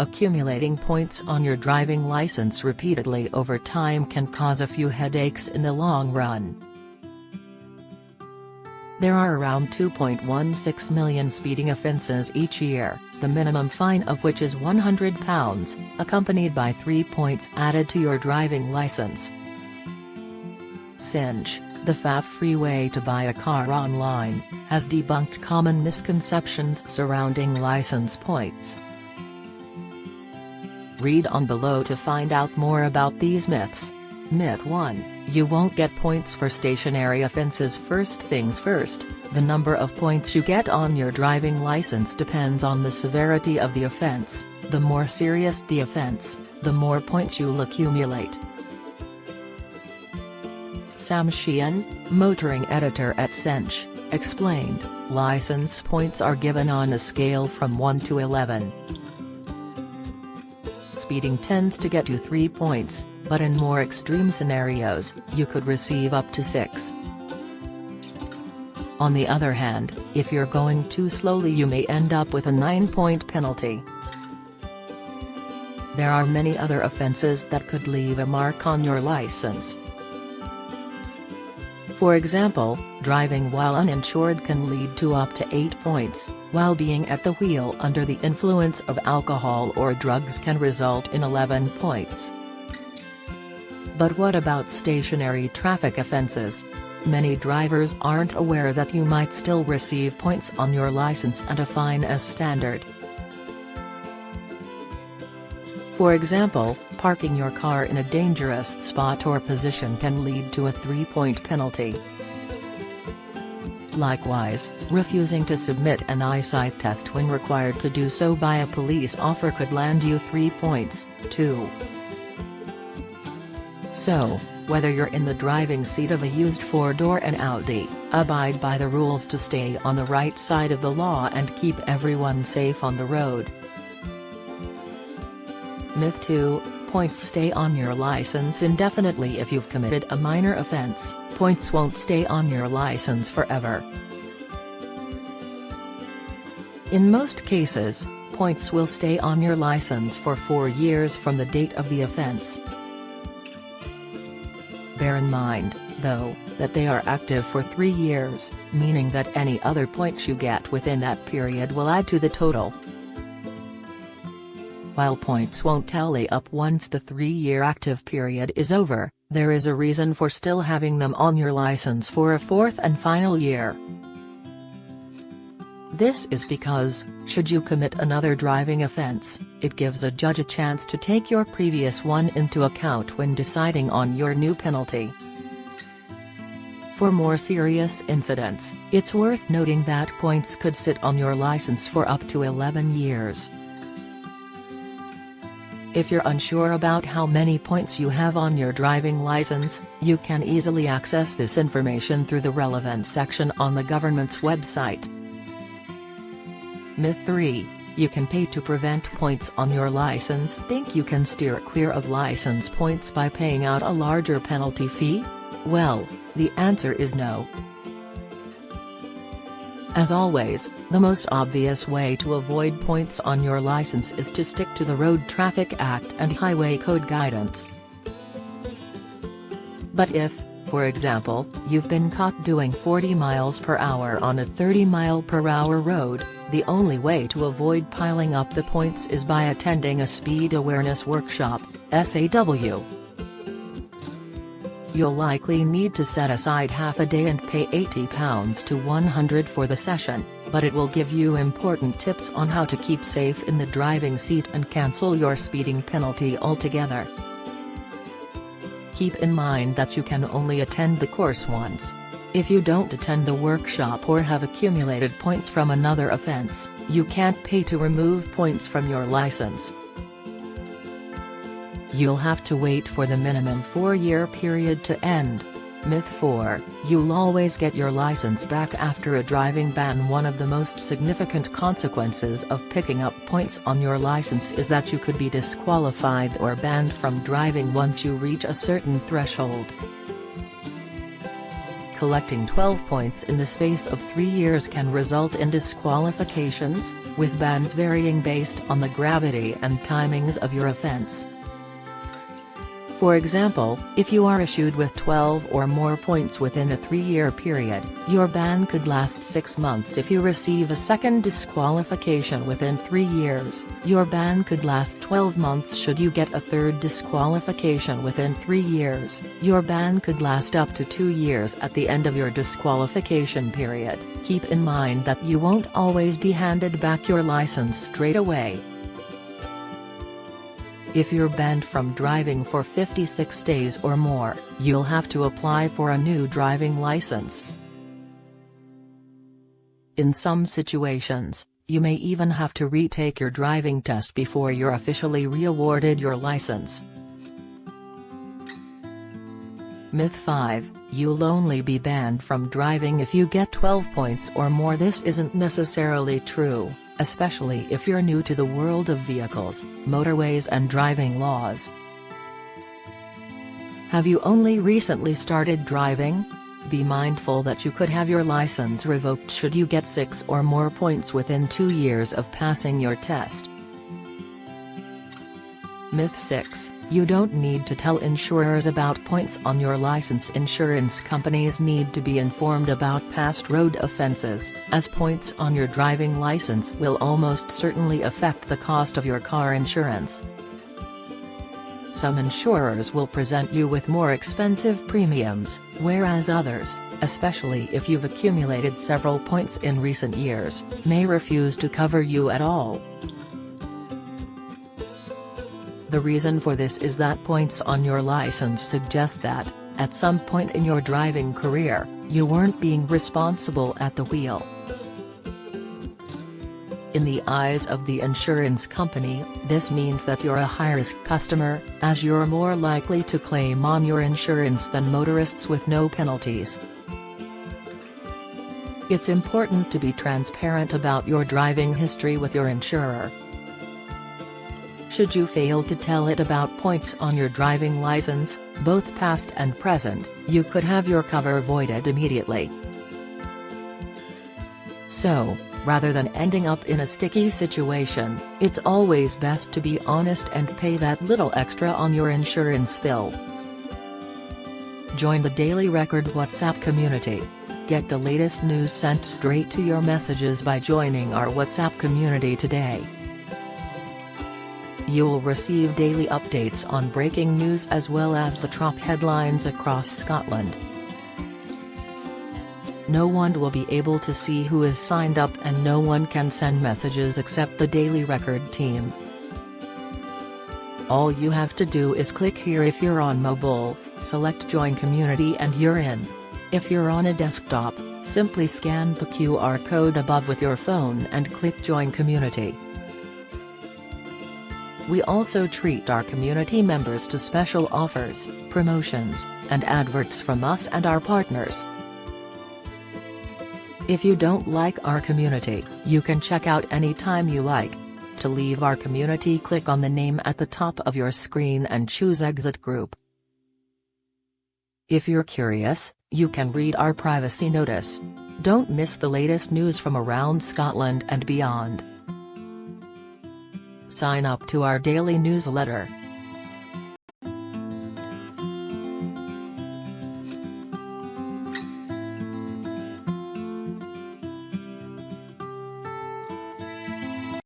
Accumulating points on your driving license repeatedly over time can cause a few headaches in the long run. There are around 2.16 million speeding offences each year, the minimum fine of which is £100, accompanied by 3 points added to your driving license. Cinch, the faf-free way to buy a car online, has debunked common misconceptions surrounding license points. Read on below to find out more about these myths. Myth 1, you won't get points for stationary offences. First things first, the number of points you get on your driving license depends on the severity of the offence. The more serious the offence, the more points you'll accumulate. Sam Sheehan, motoring editor at Cinch, explained, license points are given on a scale from 1 to 11. Speeding tends to get you 3 points, but in more extreme scenarios, you could receive up to 6. On the other hand, if you're going too slowly you may end up with a 9-point penalty. There are many other offences that could leave a mark on your license. For example, driving while uninsured can lead to up to 8 points, while being at the wheel under the influence of alcohol or drugs can result in 11 points. But what about stationary traffic offences? Many drivers aren't aware that you might still receive points on your license and a fine as standard. For example, parking your car in a dangerous spot or position can lead to a 3-point penalty. Likewise, refusing to submit an eyesight test when required to do so by a police officer could land you 3 points, too. So, whether you're in the driving seat of a used Ford or an Audi, abide by the rules to stay on the right side of the law and keep everyone safe on the road. Myth 2, points stay on your license indefinitely. If you've committed a minor offense, points won't stay on your license forever. In most cases, points will stay on your license for 4 years from the date of the offense. Bear in mind, though, that they are active for 3 years, meaning that any other points you get within that period will add to the total. While points won't tally up once the 3-year active period is over, there is a reason for still having them on your license for a 4th and final year. This is because, should you commit another driving offense, it gives a judge a chance to take your previous one into account when deciding on your new penalty. For more serious incidents, it's worth noting that points could sit on your license for up to 11 years. If you're unsure about how many points you have on your driving license, you can easily access this information through the relevant section on the government's website. Myth 3, you can pay to prevent points on your license. Think you can steer clear of license points by paying out a larger penalty fee? Well, the answer is no. As always, the most obvious way to avoid points on your license is to stick to the Road Traffic Act and Highway Code guidance. But if, for example, you've been caught doing 40 miles per hour on a 30-mile-per-hour road, the only way to avoid piling up the points is by attending a speed awareness workshop, SAW. You'll likely need to set aside half a day and pay £80 to £100 for the session, but it will give you important tips on how to keep safe in the driving seat and cancel your speeding penalty altogether. Keep in mind that you can only attend the course once. If you don't attend the workshop or have accumulated points from another offense, you can't pay to remove points from your license. You'll have to wait for the minimum 4-year period to end. Myth 4, you'll always get your license back after a driving ban. One of the most significant consequences of picking up points on your license is that you could be disqualified or banned from driving once you reach a certain threshold. collecting 12 points in the space of 3 years can result in disqualifications, with bans varying based on the gravity and timings of your offense. For example, if you are issued with 12 or more points within a 3-year period, your ban could last 6 months. If you receive a second disqualification within 3 years, your ban could last 12 months. Should you get a third disqualification within 3 years, your ban could last up to 2 years at the end of your disqualification period. Keep in mind that you won't always be handed back your license straight away. If you're banned from driving for 56 days or more, you'll have to apply for a new driving license. In some situations, you may even have to retake your driving test before you're officially re-awarded your license. Myth 5, you'll only be banned from driving if you get 12 points or more. This isn't necessarily true, especially if you're new to the world of vehicles, motorways and driving laws. Have you only recently started driving? Be mindful that you could have your license revoked should you get 6 or more points within 2 years of passing your test. Myth 6, you don't need to tell insurers about points on your license. Insurance companies need to be informed about past road offenses, as points on your driving license will almost certainly affect the cost of your car insurance. Some insurers will present you with more expensive premiums, whereas others, especially if you've accumulated several points in recent years, may refuse to cover you at all. The reason for this is that points on your license suggest that, at some point in your driving career, you weren't being responsible at the wheel. In the eyes of the insurance company, this means that you're a high-risk customer, as you're more likely to claim on your insurance than motorists with no penalties. It's important to be transparent about your driving history with your insurer. Should you fail to tell it about points on your driving license, both past and present, you could have your cover voided immediately. So, rather than ending up in a sticky situation, it's always best to be honest and pay that little extra on your insurance bill. Join the Daily Record WhatsApp community. Get the latest news sent straight to your messages by joining our WhatsApp community today. You'll receive daily updates on breaking news as well as the top headlines across Scotland. No one will be able to see who is signed up and no one can send messages except the Daily Record team. All you have to do is click here. If you're on mobile, select Join Community and you're in. If you're on a desktop, simply scan the QR code above with your phone and click Join Community. We also treat our community members to special offers, promotions, and adverts from us and our partners. If you don't like our community, you can check out anytime you like. To leave our community, click on the name at the top of your screen and choose Exit Group. If you're curious, you can read our privacy notice. Don't miss the latest news from around Scotland and beyond. Sign up to our daily newsletter,